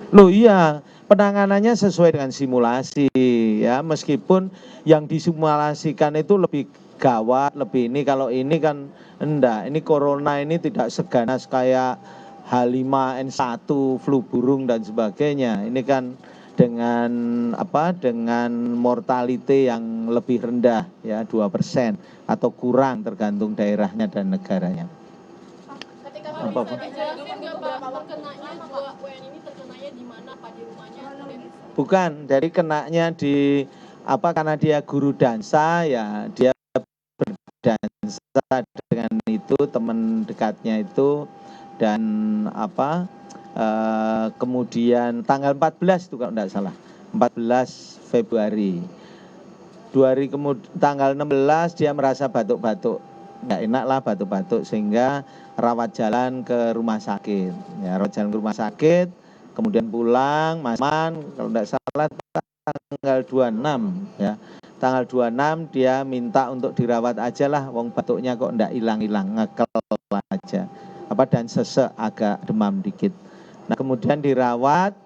Loh iya, penanganannya sesuai dengan simulasi ya, meskipun yang disimulasikan itu lebih gawat, lebih ini, kalau ini kan enggak, ini corona ini tidak seganas kayak H5N1, flu burung dan sebagainya. Ini kan dengan apa? Dengan mortality yang lebih rendah ya, 2% atau kurang tergantung daerahnya dan negaranya. Ketika Apa, bisa dijelasin nggak Pak, terkenanya dua WN ini terkenanya di mana Pak, di rumahnya? Bukan, dari kenanya di apa, karena dia guru dansa ya, dia berdansa dengan itu teman dekatnya itu, dan apa kemudian tanggal 14 itu kalau tidak salah, 14 Februari. 2 hari kemudian tanggal 16 dia merasa batuk-batuk, nggak enak lah batuk-batuk, sehingga rawat jalan ke rumah sakit ya, rawat jalan ke rumah sakit, kemudian pulang maman kalau tidak salah tanggal 26 ya, tanggal 26 dia minta untuk dirawat aja lah, wong batuknya kok enggak hilang-hilang, ngekel aja apa, dan sesek, agak demam dikit. Nah kemudian dirawat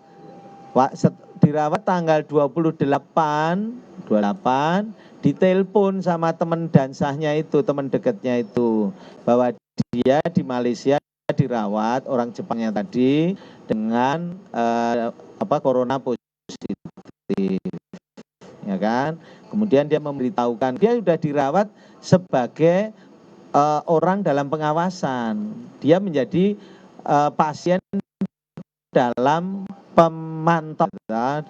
tanggal 28 ditelepon sama teman dansahnya itu, teman dekatnya itu, bahwa dia di Malaysia dirawat, orang Jepangnya tadi, dengan corona positif ya kan. Kemudian dia memberitahukan dia sudah dirawat sebagai orang dalam pengawasan, dia menjadi pasien dalam pemantauan,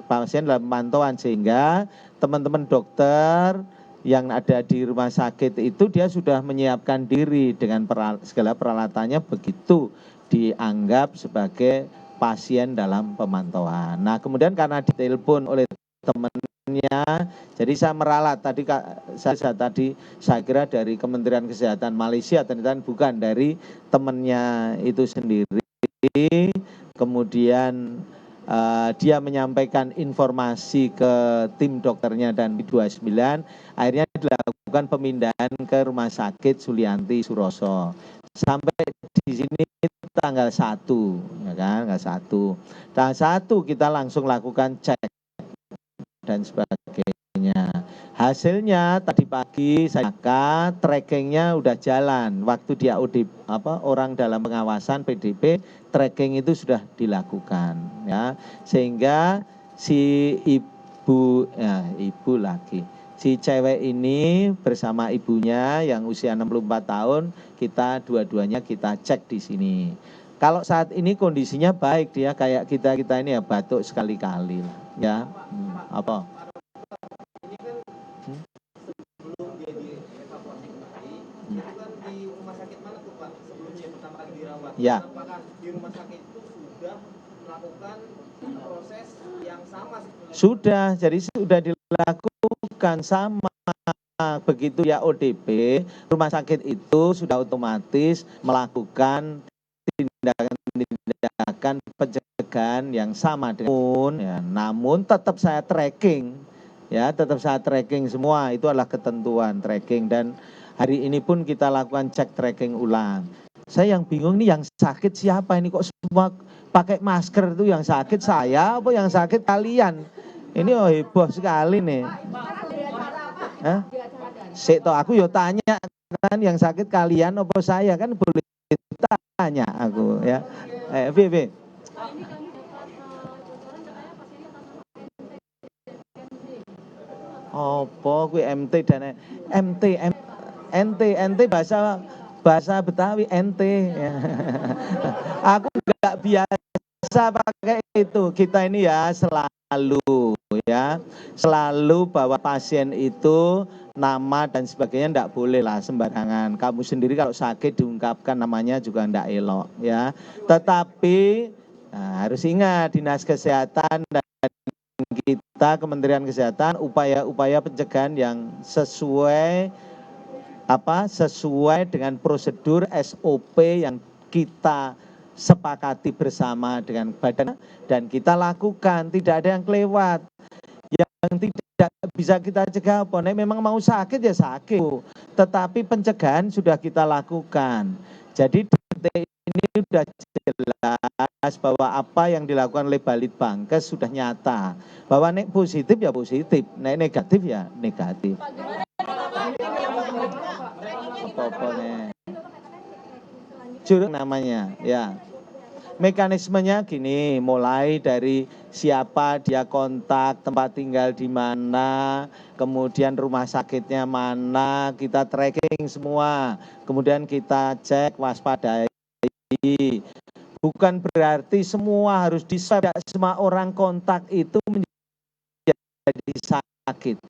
sehingga teman-teman dokter yang ada di rumah sakit itu dia sudah menyiapkan diri dengan segala peralatannya, begitu dianggap sebagai pasien dalam pemantauan. Nah kemudian karena ditelepon oleh temannya, jadi saya meralat tadi, saya kira dari Kementerian Kesehatan Malaysia, ternyata bukan, dari temannya itu sendiri. Kemudian dia menyampaikan informasi ke tim dokternya dan B29, akhirnya dilakukan pemindahan ke Rumah Sakit Sulianti Suroso. Sampai di sini tanggal 1 ya kan, tanggal 1 kita langsung lakukan cek dan sebagainya. Hasilnya tadi pagi saya trackingnya udah jalan. Waktu dia orang dalam pengawasan PDP, tracking itu sudah dilakukan ya. Sehingga si si cewek ini bersama ibunya yang usia 64 tahun, kita dua-duanya kita cek di sini. Kalau saat ini kondisinya baik, dia kayak kita ini ya, batuk sekali-kali ya. Apa? Ya. Apakah di rumah sakit itu sudah melakukan proses yang sama? Sudah, jadi sudah dilakukan sama. Begitu ya ODP, rumah sakit itu sudah otomatis melakukan tindakan pencegahan yang sama dengan, ya, namun tetap saya tracking, ya, tetap saya tracking semua, itu adalah ketentuan tracking, dan hari ini pun kita lakukan cek tracking ulang. Saya yang bingung nih, yang sakit siapa ini, kok semua pakai masker, itu yang sakit saya apa yang sakit kalian? Ini heboh sekali nih. Sik toh aku yo tanya kan, yang sakit kalian apa saya, kan boleh tanya aku ya. VV. Apa kuwi MT dan NT bahasa Betawi NT. Aku enggak biasa pakai itu. Kita ini ya selalu bawa pasien itu nama dan sebagainya, enggak boleh lah sembarangan. Kamu sendiri kalau sakit diungkapkan namanya juga enggak elok ya. Tetapi harus ingat, Dinas Kesehatan dan kita Kementerian Kesehatan upaya-upaya pencegahan yang sesuai dengan prosedur SOP yang kita sepakati bersama dengan badan dan kita lakukan, tidak ada yang kelewat. Yang tidak bisa kita cegah apa? Memang mau sakit ya sakit, tetapi pencegahan sudah kita lakukan. Jadi detik ini sudah jelas bahwa apa yang dilakukan oleh Balitbangkes sudah nyata. Bahwa nek positif ya positif, nek negatif ya negatif. Apa-apa nek. Juruk namanya, ya. Mekanismenya gini, mulai dari siapa dia kontak, tempat tinggal di mana, kemudian rumah sakitnya mana, kita tracking semua, kemudian kita cek, waspadai. Bukan berarti semua harus di-swab, semua orang kontak itu menjadi sakit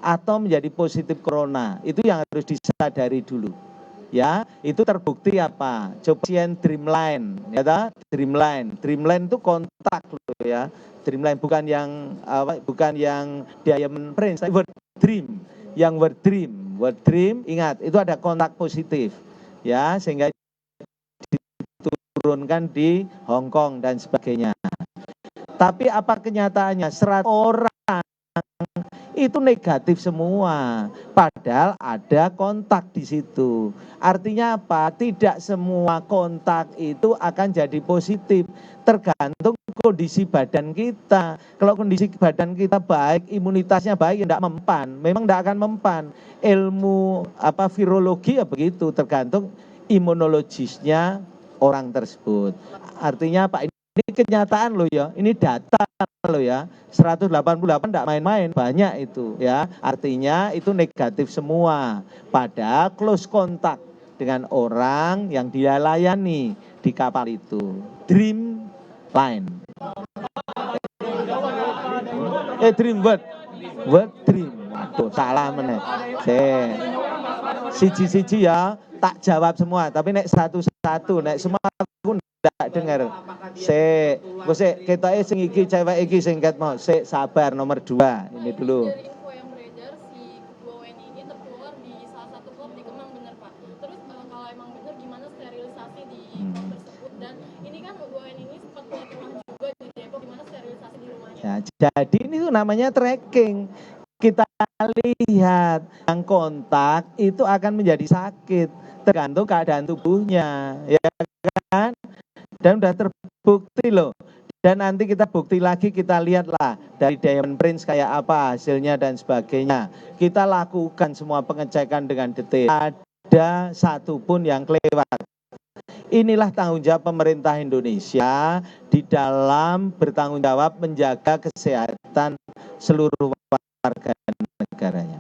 atau menjadi positif corona, itu yang harus disadari dulu. Ya, itu terbukti apa? Coba pasien Dreamline, ya ta? Dreamline itu kontak loh ya. Dreamline bukan yang Diamond Prince, tapi World Dream. Yang World Dream ingat itu ada kontak positif. Ya, sehingga diturunkan di Hong Kong dan sebagainya. Tapi apa kenyataannya? 100 orang itu negatif semua, padahal ada kontak di situ. Artinya apa? Tidak semua kontak itu akan jadi positif, tergantung kondisi badan kita. Kalau kondisi badan kita baik, imunitasnya baik, tidak mempan. Memang tidak akan mempan. Ilmu virologi ya begitu, tergantung imunologisnya orang tersebut. Artinya apa? Ini kenyataan loh ya, ini data loh ya, 188 tidak main-main, banyak itu ya. Artinya itu negatif semua, pada close contact dengan orang yang dia layani di kapal itu. Dreamline. World Dream. Waduh, salah meneh. Siji-siji ya, tak jawab semua, tapi nek satu-satu, nek semua aku ndak dengar. Ketoke sing iki cewek iki sing ket mau. Sabar nomor 2. Ini dulu. Dari info yang beredar si ketua WNI ini tertular di salah satu klub di Kemang, benar Pak. Terus kalau emang benar gimana sterilisasi di klub tersebut, dan ini kan WNI ini sempat punya rumah juga di Depok, gimana sterilisasi di rumahnya? Ya, jadi ini tuh namanya tracking. Kita lihat yang kontak itu akan menjadi sakit tergantung keadaan tubuhnya, ya kan? Dan sudah terbukti loh. Dan nanti kita bukti lagi, kita lihatlah dari Diamond Prince kayak apa hasilnya dan sebagainya. Kita lakukan semua pengecekan dengan detail. Ada satupun yang kelewat. Inilah tanggung jawab pemerintah Indonesia di dalam bertanggung jawab menjaga kesehatan seluruh warga negaranya.